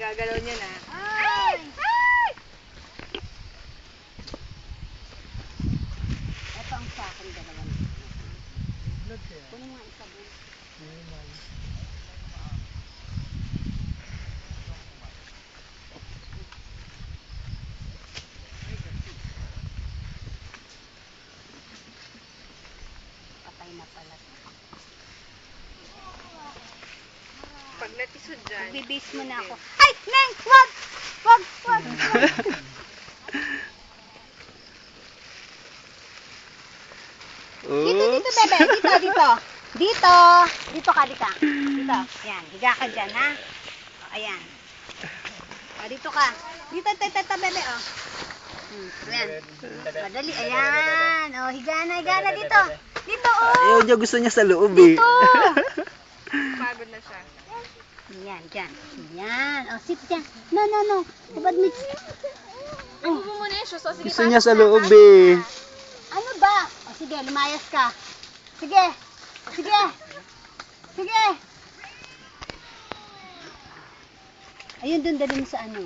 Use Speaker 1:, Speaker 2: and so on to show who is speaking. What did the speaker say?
Speaker 1: Gagalaw niya na.
Speaker 2: Ay! Ay! Ito ang sa akin, dalawang. Kunin mo nga isa doon. Patay na pala.
Speaker 1: Pag natisod dyan.
Speaker 2: Bibis mo na ako. Ay! Neng! Wag! Wag! Wag! Dito, dito, bebe. Dito, dito. Dito. Dito ka, dito. Dito. Yan. Higa ka dyan, ha? O, ayan. O, dito ka. Dito, tata, bebe, o. Ayan. Madali. Ayan. O, higa na dito. Dito, o.
Speaker 3: Ayaw niya, gusto niya sa loob eh.
Speaker 2: Dito.
Speaker 1: Pagod na siya.
Speaker 2: Yan, dyan. Yan. O, sit dyan. No. Hubad mo.
Speaker 1: Upo mo muna yung shoes. Sige,
Speaker 3: Gusto niya sa loob eh.
Speaker 2: Ano ba? O, sige, lumayas ka. Sige. Sige. Sige. Ayun, dun, dali mo sa ano.